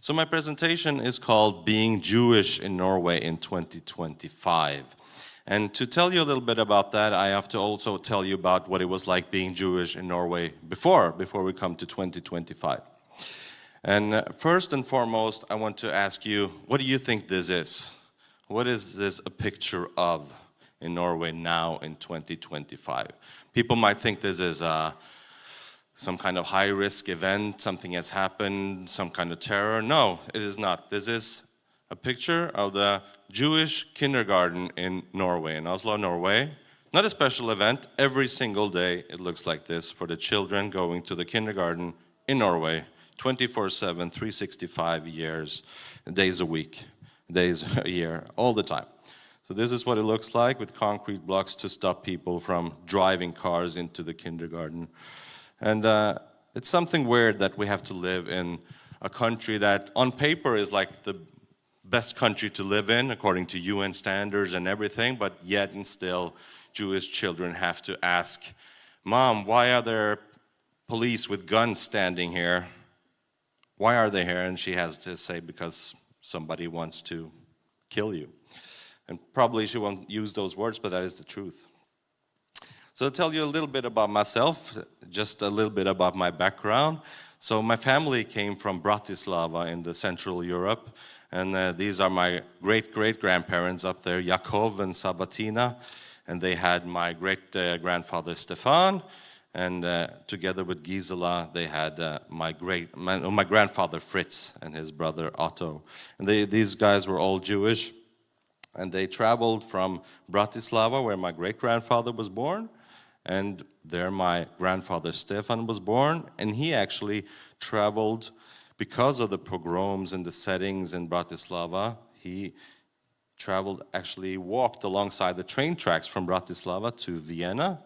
So my presentation is called Being Jewish in Norway in 2025. And to tell you a little bit about that, I have to also tell you about what it was like being Jewish in Norway before we come to 2025. And first and foremost, I want to ask you, what do you think this is? What is this a picture of in Norway now in 2025? People might think this is some kind of high-risk event, something has happened, some kind of terror. No, it is not. This is a picture of the Jewish kindergarten in Norway, in Oslo, Norway. Not a special event. Every single day it looks like this for the children going to the kindergarten in Norway, 24/7, 365 days a week, days a year, all the time. So this is what it looks like with concrete blocks to stop people from driving cars into the kindergarten. And it's something weird that we have to live in a country that on paper is like the best country to live in according to UN standards and everything, but yet and still Jewish children have to ask, "Mom, why are there police with guns standing here? Why are they here?" And she has to say, "Because somebody wants to kill you." And probably she won't use those words, but that is the truth. So I'll tell you a little bit about myself, just a little bit about my background. So my family came from Bratislava in the Central Europe, and these are my great-great-grandparents up there, Jakov and Sabatina, and they had my great-grandfather Stefan, and together with Gisela, they had my grandfather Fritz and his brother Otto. And these guys were all Jewish, and they traveled from Bratislava, where my great-grandfather was born, and there my grandfather Stefan was born, and he actually traveled because of the pogroms and the settings in Bratislava. He traveled, actually walked alongside the train tracks from Bratislava to Vienna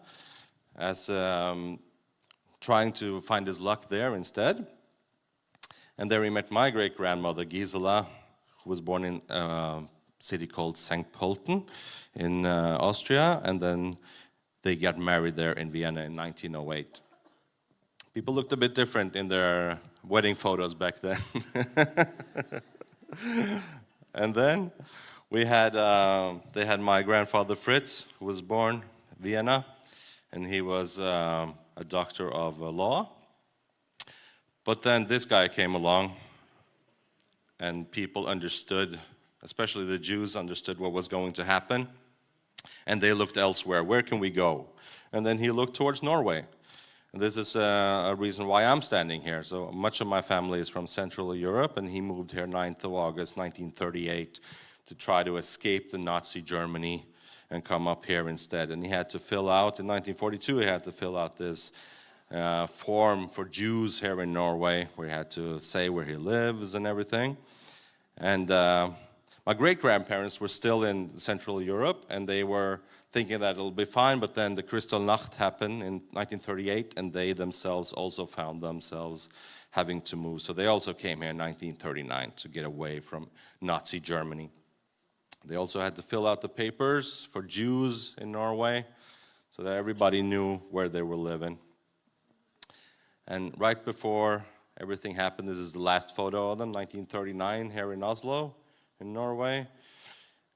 as trying to find his luck there instead. And there he met my great-grandmother Gisela, who was born in a city called St. Pölten in Austria, and then they got married there in Vienna in 1908. People looked a bit different in their wedding photos back then. And then they had my grandfather Fritz, who was born in Vienna, and he was a doctor of law. But then this guy came along, and people understood, especially the Jews understood what was going to happen. And they looked elsewhere. Where can we go? And then he looked towards Norway. And this is a reason why I'm standing here. So much of my family is from Central Europe, and he moved here 9th of August, 1938, to try to escape the Nazi Germany and come up here instead. And he had to fill out, in 1942, he had to fill out this form for Jews here in Norway, where he had to say where he lives and everything. And my great-grandparents were still in Central Europe, and they were thinking that it'll be fine, but then the Kristallnacht happened in 1938, and they themselves also found themselves having to move. So they also came here in 1939 to get away from Nazi Germany. They also had to fill out the papers for Jews in Norway, so that everybody knew where they were living. And right before everything happened, this is the last photo of them, 1939, here in Oslo, in Norway.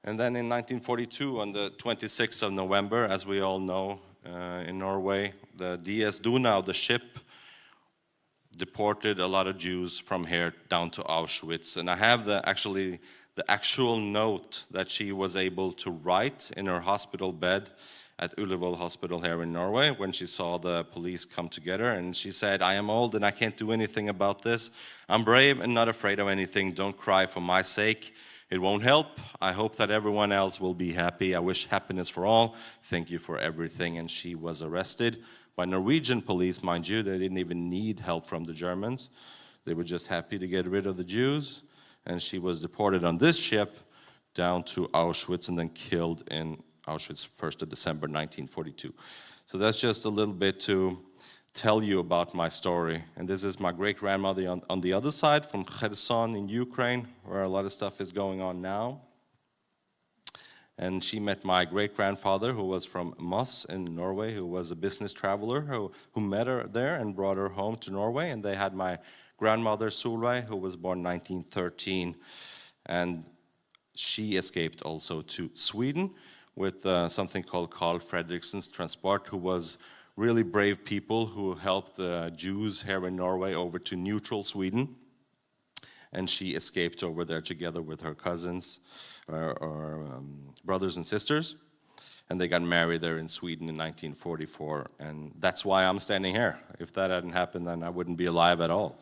And then in 1942, on the 26th of November, as we all know, in Norway, the DS Donau, the ship, deported a lot of Jews from here down to Auschwitz. And I have the actual note that she was able to write in her hospital bed at Ullevål Hospital here in Norway when she saw the police come together. And she said, "I am old and I can't do anything about this. I'm brave and not afraid of anything. Don't cry for my sake. It won't help. I hope that everyone else will be happy. I wish happiness for all. Thank you for everything." And she was arrested by Norwegian police, mind you. They didn't even need help from the Germans. They were just happy to get rid of the Jews. And she was deported on this ship down to Auschwitz and then killed in Auschwitz 1st of December 1942. So that's just a little bit to tell you about my story. And this is my great-grandmother on the other side, from Kherson in Ukraine, where a lot of stuff is going on now. And she met my great-grandfather, who was from Moss in Norway, who was a business traveler who met her there and brought her home to Norway. And they had my grandmother Solveig, who was born 1913, and she escaped also to Sweden with something called Carl Fredriksen's Transport, who was really brave people who helped Jews here in Norway over to neutral Sweden. And she escaped over there together with her cousins or brothers and sisters. And they got married there in Sweden in 1944. And that's why I'm standing here. If that hadn't happened, then I wouldn't be alive at all.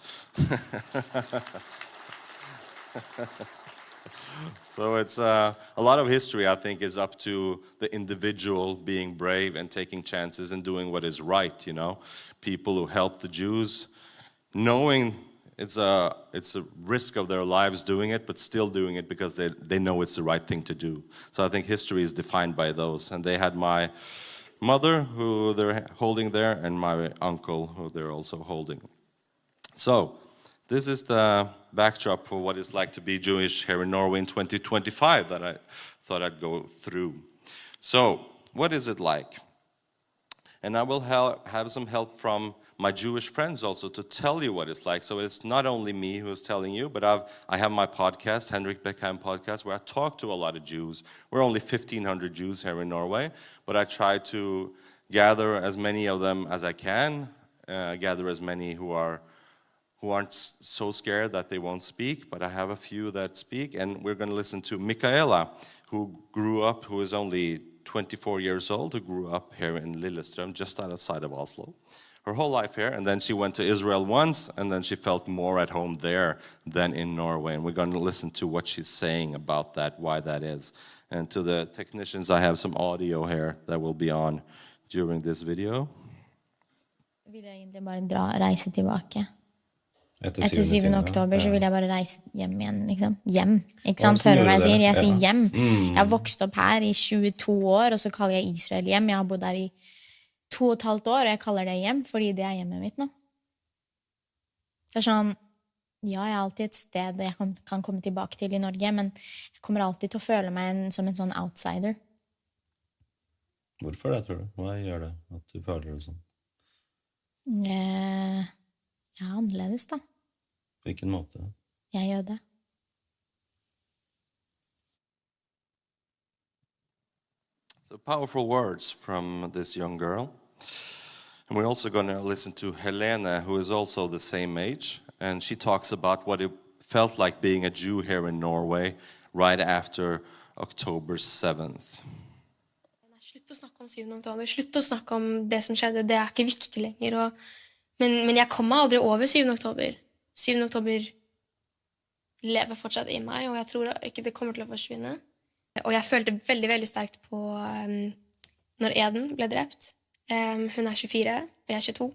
So it's a lot of history, I think, is up to the individual being brave and taking chances and doing what is right, you know. People who help the Jews, knowing it's a risk of their lives doing it, but still doing it because they know it's the right thing to do. So I think history is defined by those. And they had my mother, who they're holding there, and my uncle, who they're also holding. So this is the backdrop for what it's like to be Jewish here in Norway in 2025 that I thought I'd go through. So what is it like? And I will have some help from my Jewish friends also to tell you what it's like. So it's not only me who is telling you, but I have my podcast, Henrik Beckheim podcast, where I talk to a lot of Jews. We're only 1,500 Jews here in Norway, but I try to gather as many of them as I can, gather as many who aren't so scared that they won't speak, but I have a few that speak, and we're going to listen to Michaela, who is only 24 years old, who grew up here in Lillestrøm, just outside of Oslo. Her whole life here, and then she went to Israel once, and then she felt more at home there than in Norway, and we're going to listen to what she's saying about that, why that is. And to the technicians, I have some audio here that will be on during this video. Vil jeg egentlig bare reise tilbake. Etter 7. oktober så vil jeg bare reise hjem igjen, liksom. Hjem, ikke sant? Hører du hva jeg sier? Jeg sier hjem. Jeg har vokst opp her i 22 år, og så kaller jeg Israel hjem. Jeg har bodd her i 2,5 år, og jeg kaller det hjem, fordi det er hjemmet mitt nå. Det er sånn, ja, jeg har alltid et sted jeg kan komme tilbake til i Norge, men jeg kommer alltid til å føle meg som en sånn outsider. Hvorfor det, tror du? Hva gjør det at du føler det sånn? Ja, annerledes da. På hvilken måte? Jeg gjør det. So powerful words from this young girl. And we're also going to listen to Helene, who is also the same age. And she talks about what it felt like being a Jew here in Norway right after October 7th. Slutt å snakke om 7. oktober. Slutt å snakke om det som skjedde. Det er ikke viktig lenger. Men jeg kommer aldri over 7. oktober. 7. oktober lever fortsatt i meg, og jeg tror ikke det kommer til å forsvinne. Og jeg følte veldig, veldig sterkt på når Eden ble drept. Hun er 24, og jeg er 22.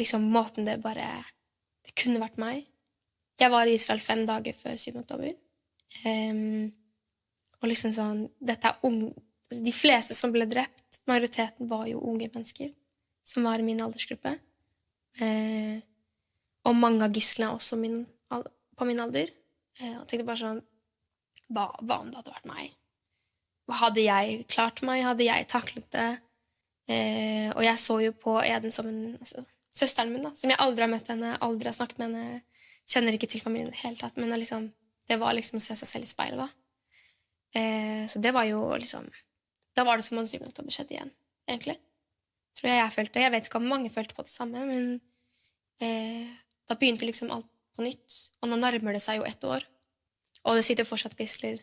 Liksom måten det kunne vært meg. Jeg var i Israel 5 dager før 7. oktober. Og liksom sånn, de fleste som ble drept, majoriteten var jo unge mennesker, som var i min aldersgruppe. Og mange av gislene også på min alder. Og tenkte bare sånn, hva om det hadde vært meg? Hva hadde jeg klart meg? Hadde jeg taklet det? Og jeg så jo på Eden som søsteren min, da, som jeg aldri har møtt henne, aldri har snakket med henne, kjenner ikke til familien i det hele tatt, men det var liksom å se seg selv i speilet, da. Så det var jo liksom, da var det som om 7. oktober skjedde igjen, egentlig. Tror jeg følte. Jeg vet ikke om mange følte på det samme, men da begynte liksom alt på nytt. Og nå nærmer det seg jo 1 år. Og det sitter fortsatt gisler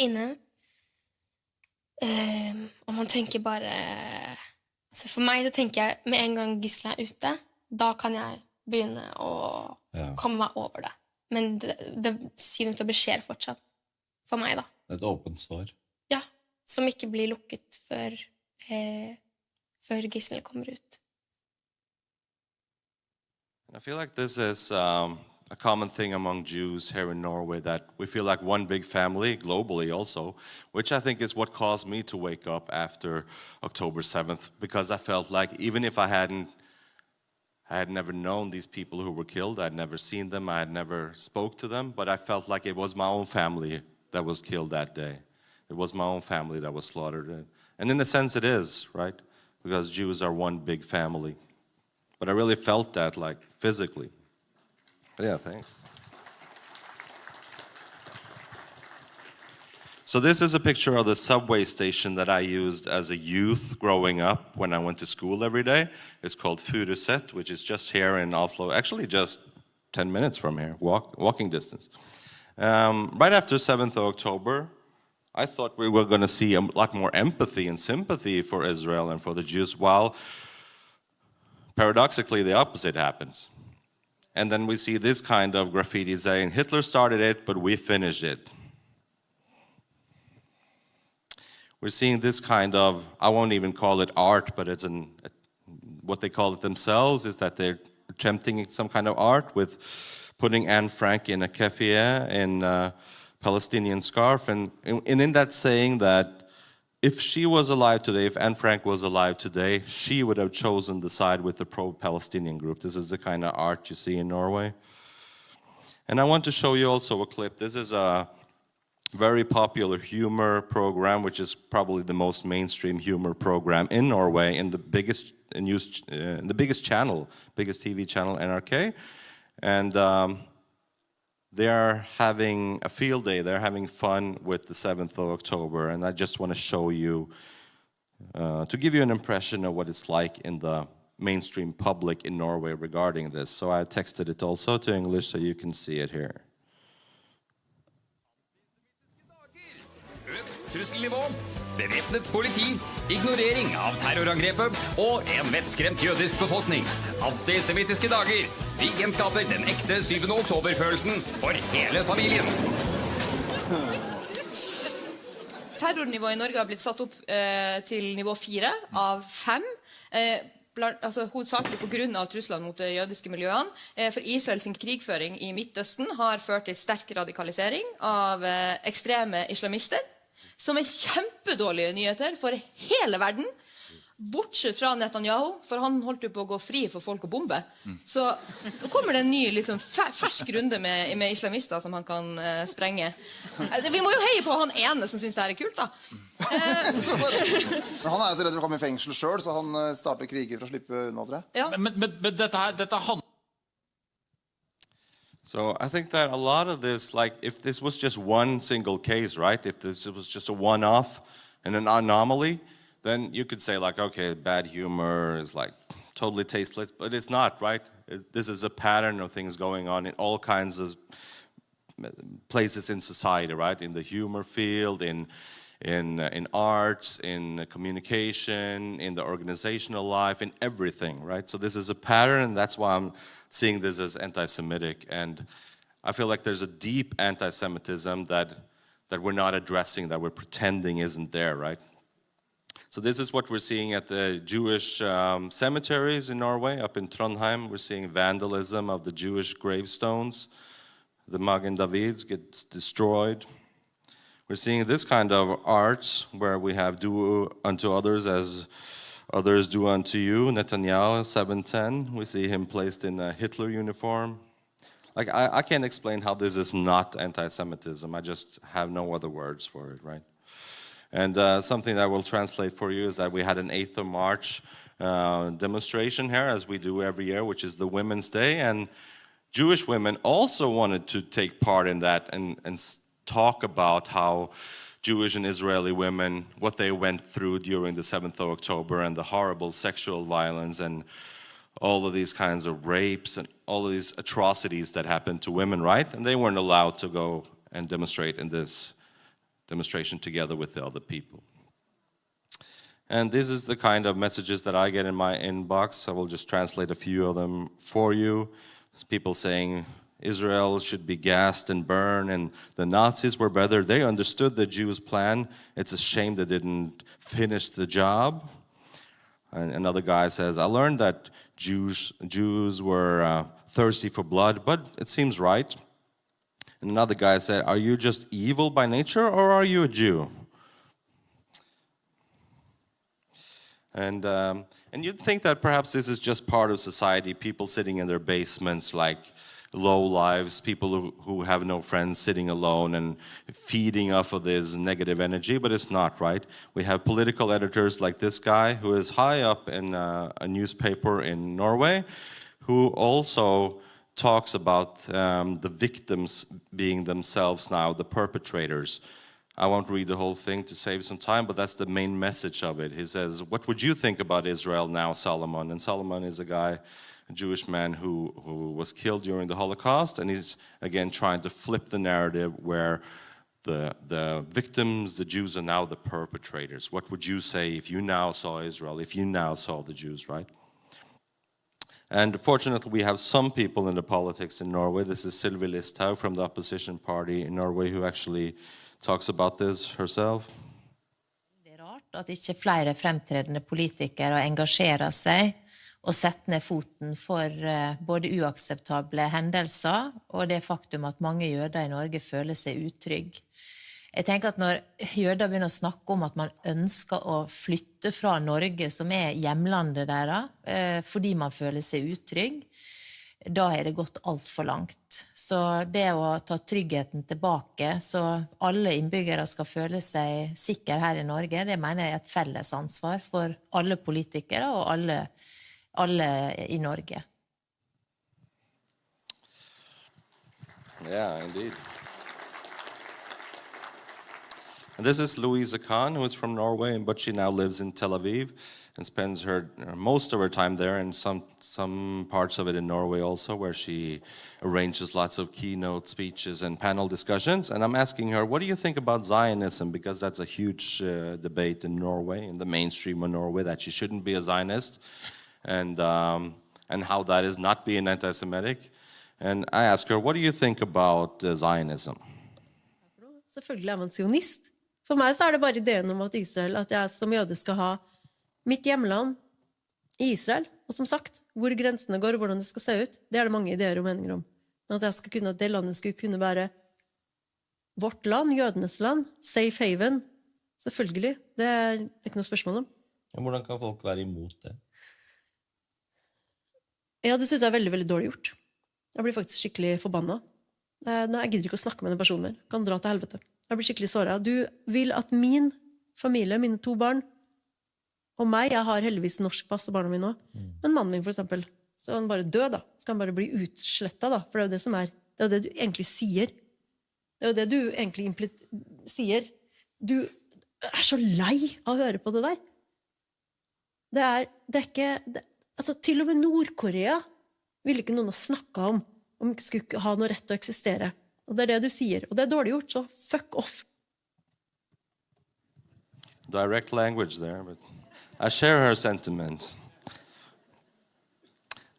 inne. Og man tenker bare... Altså for meg så tenker jeg, med en gang gisler er ute, da kan jeg begynne å komme meg over det. Men det 7. oktober skjer fortsatt for meg, da. Et åpent sår. Ja, som ikke blir lukket før gislene kommer ut. I feel like this is a common thing among Jews here in Norway, that we feel like one big family, globally also, which I think is what caused me to wake up after October 7th, because I felt like even if I had never known these people who were killed, I'd never seen them, I had never spoke to them, but I felt like it was my own family that was killed that day. It was my own family that was slaughtered. And in a sense it is, right? Because Jews are one big family. But I really felt that, like, physically. Yeah, thanks. So this is a picture of the subway station that I used as a youth growing up when I went to school every day. It's called Furuset, which is just here in Oslo, actually just 10 minutes from here, walking distance. Right after 7th of October, I thought we were going to see a lot more empathy and sympathy for Israel and for the Jews, while paradoxically the opposite happens. And then we see this kind of graffiti saying, Hitler started it, but we finished it. We're seeing this kind of, I won't even call it art, but it's what they call it themselves is that they're attempting some kind of art with putting Anne Frank in a keffiyeh in a Palestinian scarf. And in that saying that if she was alive today, if Anne Frank was alive today, she would have chosen the side with the pro-Palestinian group. This is the kind of art you see in Norway. And I want to show you also a clip. This is a very popular humor program, which is probably the most mainstream humor program in Norway, in the biggest channel, biggest TV channel, NRK. And they are having a field day. They're having fun with the 7th of October. And I just want to show you, to give you an impression of what it's like in the mainstream public in Norway regarding this. So I texted it also to English so you can see it here. Trusselnivå, bevæpnet politi, ignorering av terrorangrepet og en vettskremt jødisk befolkning. Antisemittiske dager. Vi gjenskaper den ekte 7. oktober-følelsen for hele familien. Terrornivået i Norge har blitt satt opp til nivå 4 av 5. Hovedsakelig på grunn av truslene mot de jødiske miljøene. For Israels krigføring i Midtøsten har ført til sterk radikalisering av ekstreme islamister, som kjempedårlige nyheter for hele verden, bortsett fra Netanyahu, for han holdt jo på å gå fri for folk å bombe. Så nå kommer det en ny, liksom, fersk runde med islamister som han kan sprenge. Vi må jo heie på han ene som synes det her er kult, da. Men han er jo så redd for å komme i fengsel selv, så han starter kriger for å slippe unna, tror jeg. Ja. Men dette handler... So I think that a lot of this, like if this was just one single case, right? If this was just a one-off and an anomaly, then you could say like, okay, bad humor is like totally tasteless, but it's not, right? This is a pattern of things going on in all kinds of places in society, right? In the humor field, in arts, in communication, in the organizational life, in everything, right? So this is a pattern, and that's why I'm seeing this as anti-Semitic. And I feel like there's a deep anti-Semitism that we're not addressing, that we're pretending isn't there, right? So this is what we're seeing at the Jewish cemeteries in Norway. Up in Trondheim, we're seeing vandalism of the Jewish gravestones. The Magen David gets destroyed. We're seeing this kind of art where we have do unto others as others do unto you. Netanyahu, 7:10. We see him placed in a Hitler uniform. Like, I can't explain how this is not anti-Semitism. I just have no other words for it, right? And something that I will translate for you is that we had an 8th of March demonstration here, as we do every year, which is the Women's Day. And Jewish women also wanted to take part in that and talk about how Jewish and Israeli women, what they went through during the 7th of October and the horrible sexual violence and all of these kinds of rapes and all of these atrocities that happened to women, right? And they weren't allowed to go and demonstrate in this demonstration together with the other people. And this is the kind of messages that I get in my inbox. I will just translate a few of them for you. There's people saying, Israel should be gassed and burned, and the Nazis were better. They understood the Jews' plan. It's a shame they didn't finish the job. And another guy says, I learned that Jews were thirsty for blood, but it seems right. And another guy said, are you just evil by nature, or are you a Jew? And you'd think that perhaps this is just part of society, people sitting in their basements, like low lives, people who have no friends, sitting alone and feeding off of this negative energy, but it's not, right? We have political editors like this guy who is high up in a newspaper in Norway, who also talks about the victims being themselves now, the perpetrators. I won't read the whole thing to save some time, but that's the main message of it. He says, what would you think about Israel now, Solomon? And Solomon is a guy, a Jewish man who was killed during the Holocaust, and he's again trying to flip the narrative where the victims, the Jews, are now the perpetrators. What would you say if you now saw Israel, if you now saw the Jews, right? And fortunately, we have some people in the politics in Norway. This is Sylvi Listhaug from the opposition party in Norway who actually talks about this herself. Det er rart at ikke flere fremtredende politikere engasjerer seg og setter ned foten for både uakseptable hendelser og det faktum at mange jøder i Norge føler seg utrygge. Jeg tenker at når jøder begynner å snakke om at man ønsker å flytte fra Norge, som er hjemlandet deres, fordi man føler seg utrygg, da er det gått alt for langt. Så det å ta tryggheten tilbake, så alle innbyggere skal føle seg sikre her i Norge, det mener jeg er et felles ansvar for alle politikere og alle i Norge. Yeah, indeed. And this is Louisa Kahn, who is from Norway, but she now lives in Tel Aviv and spends most of her time there, and some parts of it in Norway also, where she arranges lots of keynote speeches and panel discussions. And I'm asking her, what do you think about Zionism? Because that's a huge debate in Norway, in the mainstream of Norway, that she shouldn't be a Zionist, and how that is not being anti-Semitic. And I ask her, what do you think about Zionism? Selvfølgelig er man sionist. For meg så er det bare ideen om at Israel, at jeg som jøde skal ha mitt hjemland i Israel. Og som sagt, hvor grensene går og hvordan det skal se ut, det er det mange ideer og meninger om. Men at det landet skulle kunne være vårt land, jødenes land, safe haven, selvfølgelig. Det er ikke noe spørsmål om. Hvordan kan folk være imot det? Ja, det synes jeg er veldig, veldig dårlig gjort. Jeg blir faktisk skikkelig forbannet. Nei, jeg gidder ikke å snakke med den personen mer. Kan dra til helvete. Jeg blir skikkelig såret. Du vil at min familie, mine 2 barn, og meg, jeg har heldigvis norsk pass og barna mine også, men mannen min for eksempel, så han bare dø da. Skal han bare bli utslettet da? For det er jo det som er, det er jo det du egentlig sier. Det er jo det du egentlig sier. Du er så lei av å høre på det der. Det er ikke, altså til og med Nord-Korea ville ikke noen ha snakket om ikke skulle ha noe rett til å eksistere. Og det er det du sier. Og det er dårlig gjort, så fuck off. Direct language there, but I share her sentiment.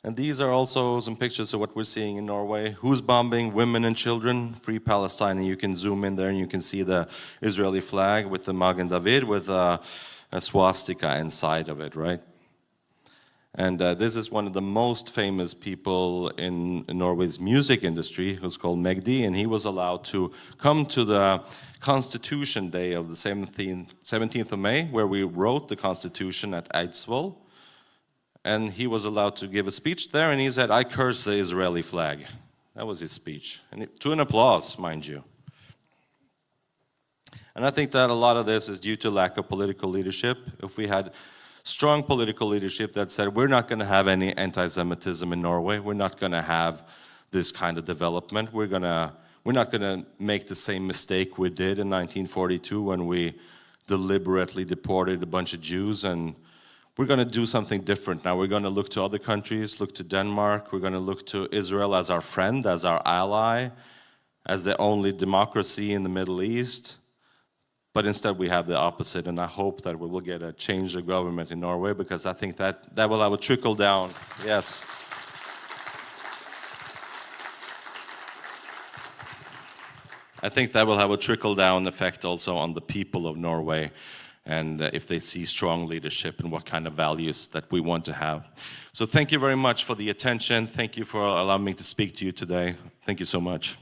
And these are also some pictures of what we're seeing in Norway. Who's bombing? Women and children. Free Palestine. And you can zoom in there and you can see the Israeli flag with the Magen David with a swastika inside of it, right? And this is one of the most famous people in Norway's music industry, who's called Magdi, and he was allowed to come to the Constitution Day of the 17th of May, where we wrote the Constitution at Eidsvoll. And he was allowed to give a speech there, and he said, I curse the Israeli flag. That was his speech, and to an applause, mind you. And I think that a lot of this is due to lack of political leadership. If we had strong political leadership that said, we're not going to have any anti-Semitism in Norway, we're not going to have this kind of development, we're not going to make the same mistake we did in 1942 when we deliberately deported a bunch of Jews, and we're going to do something different now. We're going to look to other countries, look to Denmark, we're going to look to Israel as our friend, as our ally, as the only democracy in the Middle East. But instead we have the opposite, and I hope that we will get a change of government in Norway, because I think that will have a trickle down. Yes. I think that will have a trickle down effect also on the people of Norway, and if they see strong leadership and what kind of values that we want to have. So thank you very much for the attention. Thank you for allowing me to speak to you today. Thank you so much.